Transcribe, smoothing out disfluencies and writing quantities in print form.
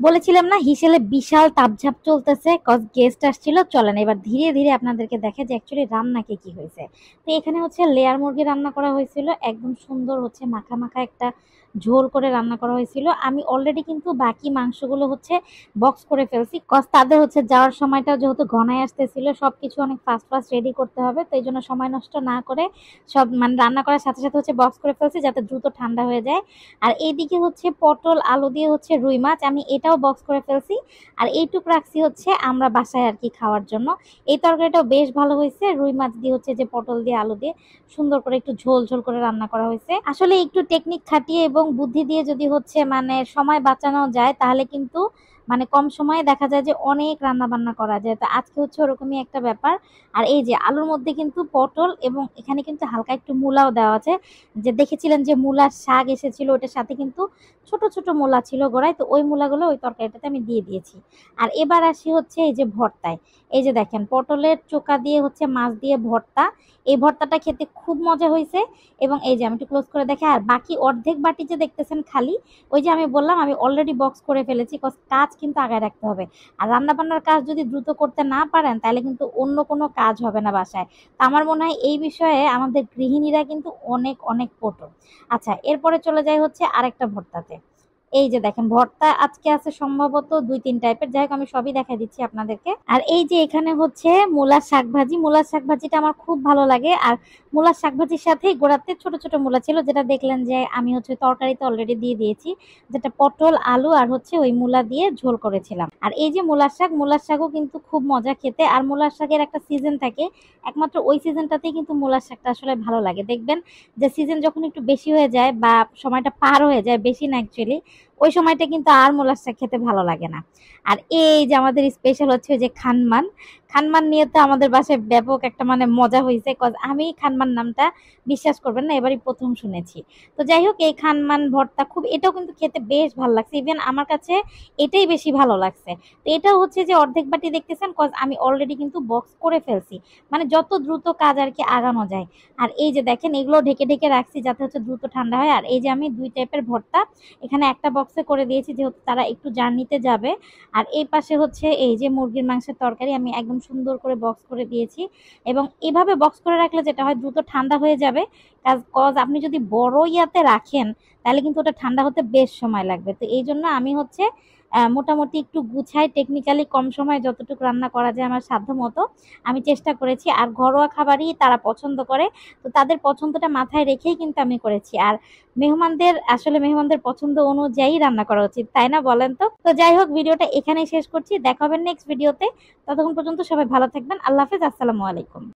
বলেছিলাম না হিসেলে বিশাল তাপঝাপ চলতেছে, কজ গেস্ট আসছিল। চলেন এবার ধীরে ধীরে আপনাদেরকে দেখে যে অ্যাকচুয়ালি রান্নাকে কি হয়েছে। তো এখানে হচ্ছে লেয়ার মুরগি রান্না করা হয়েছিল, একদম সুন্দর হচ্ছে মাখা মাখা একটা ঝোল করে রান্না করা হয়েছিল। আমি অলরেডি কিন্তু বাকি মাংসগুলো হচ্ছে বক্স করে ফেলছি, কজ তাদের হচ্ছে যাওয়ার সময়টা যেহেতু ঘনায় আসতেছিল, সবকিছু অনেক ফাস্ট ফাস্ট রেডি করতে হবে, তো এই জন্য সময় নষ্ট না করে সব মানে রান্না করার সাথে সাথে হচ্ছে বক্স করে ফেলছি যাতে দ্রুত ঠান্ডা হয়ে যায়। আর এইদিকে হচ্ছে পটল আলু দিয়ে হচ্ছে রুই মাছ, আমি এটাও বক্স করে ফেলছি। আর এইটুক রাখছি হচ্ছে আমরা বাসায় আর কি খাওয়ার জন্য। এই তরকারিটাও বেশ ভালো হয়েছে, রুই মাছ দিয়ে হচ্ছে যে পটল দিয়ে আলু দিয়ে সুন্দর করে একটু ঝোল ঝোল করে রান্না করা হয়েছে। আসলে একটু টেকনিক খাটিয়ে এবং বুদ্ধি দিয়ে যদি হচ্ছে মানে সময় বাঁচানো যায় তাহলে কিন্তু মানে কম সময়ে দেখা যায় যে অনেক রান্না বান্না করা যায়। তো আজকে হচ্ছে ওরকমই একটা ব্যাপার। আর এই যে আলুর মধ্যে কিন্তু পটল এবং এখানে কিন্তু হালকা একটু মূলাও দেওয়া আছে, যে দেখেছিলেন যে মূলার শাক এসেছিল ওটার সাথে কিন্তু ছোট ছোট মূলা ছিল গোড়ায়, তো ওই মূলাগুলো ওই তরকারিটাতে আমি দিয়ে দিয়েছি। আর এবার আসি হচ্ছে এই যে ভর্তায়। এই যে দেখেন পটলের চোকা দিয়ে হচ্ছে মাছ দিয়ে ভর্তা, এই ভর্তাটা খেতে খুব মজা হয়েছে। এবং এই যে আমি একটু ক্লোজ করে দেখে, আর বাকি অর্ধেক বাটি যে দেখতেছেন খালি, ওই যে আমি বললাম আমি অলরেডি বক্স করে ফেলেছি, কাজ কিন্তু আগায় রাখতে হবে। আর রান্না বান্নার কাজ যদি দ্রুত করতে না পারেন তাহলে কিন্তু অন্য কোনো কাজ হবে না বাসায়। তো আমার মনে হয় এই বিষয়ে আমাদের গৃহিণীরা কিন্তু অনেক অনেক পটু। আচ্ছা, এরপরে চলে যাই হচ্ছে আরেকটা ভর্তাতে। এই যে দেখেন ভর্তা আজকে আছে সম্ভবত 2-3 টাইপের, যাই হোক আমি সবই দেখাই দিচ্ছি আপনাদেরকে। আর এই যে এখানে হচ্ছে মূলার শাক ভাজি, মূলার শাক ভাজিটা আমার খুব ভালো লাগে। আর মূলার শাক ভাজির সাথে গোড়াতে ছোট ছোট মূলা ছিল, যেটা দেখলেন যে আমি হচ্ছে তরকারিতে অলরেডি দিয়ে দিয়েছি, যেটা পটল আলু আর হচ্ছে ওই মূলা দিয়ে ঝোল করেছিলাম। আর এই যে মূলার শাক, মূলার শাকও কিন্তু খুব মজা খেতে। আর মূলার শাকের একটা সিজন থাকে, একমাত্র ওই সিজনটাতেই কিন্তু মূলার শাকটা আসলে ভালো লাগে। দেখবেন যে সিজন যখন একটু বেশি হয়ে যায় বা সময়টা পার হয়ে যায়, বেশি না অ্যাকচুয়ালি, ওই সময়টা কিন্তু আর মোলার শাক খেতে ভালো লাগে না। আর এই যে আমাদের স্পেশাল হচ্ছে ওই যে খানমান, খানমান নিয়ে তো আমাদের বাসায় ব্যাপক একটা মানে মজা হয়েছে, কজ আমি খানমান নামটা বিশ্বাস করবেন না এবারই প্রথম শুনেছি। তো যাই হোক এই খানমান ভর্তা খুব, এটাও কিন্তু খেতে বেশ ভালো লাগছে, ইভেন আমার কাছে এটাই বেশি ভালো লাগছে। তো এটা হচ্ছে যে অর্ধেক বাটি দেখতেছেন, কজ আমি অলরেডি কিন্তু বক্স করে ফেলছি, মানে যত দ্রুত কাজ আর কি আগানো যায়। আর এই যে দেখেন এগুলো ঢেকে ঢেকে রাখছি যাতে হচ্ছে দ্রুত ঠান্ডা হয়। আর এই যে আমি 2 টাইপের ভর্তা এখানে একটা বক্সে করে দিয়েছি, যেহেতু তারা একটু জার্নিতে যাবে। আর এই পাশে হচ্ছে এই যে মুরগির মাংসের তরকারি আমি একদম সুন্দর করে বক্স করে দিয়েছি। এবং এভাবে বক্স করে রাখলে যেটা হয় দ্রুত ঠান্ডা হয়ে যাবে, কজ আপনি যদি বড় ইয়াতে রাখেন তাহলে কিন্তু ওটা ঠান্ডা হতে বেশ সময় লাগবে। তো এই জন্য আমি হচ্ছে মোটামুটি একটু গুছাই, টেকনিক্যালি কম সময়ে যতটুকু রান্না করা যায় আমার সাধ্য মতো আমি চেষ্টা করেছি। আর ঘরোয়া খাবারই তারা পছন্দ করে, তো তাদের পছন্দটা মাথায় রেখেই কিন্তু আমি করেছি। আর মেহমানদের পছন্দ অনুযায়ী রান্না করা উচিত, তাই না বলেন? তো তো যাই হোক ভিডিওটা এখানেই শেষ করছি, দেখা হবে নেক্সট ভিডিওতে। ততক্ষণ পর্যন্ত সবাই ভালো থাকবেন, আল্লাহ হাফেজ, আসসালামু আলাইকুম।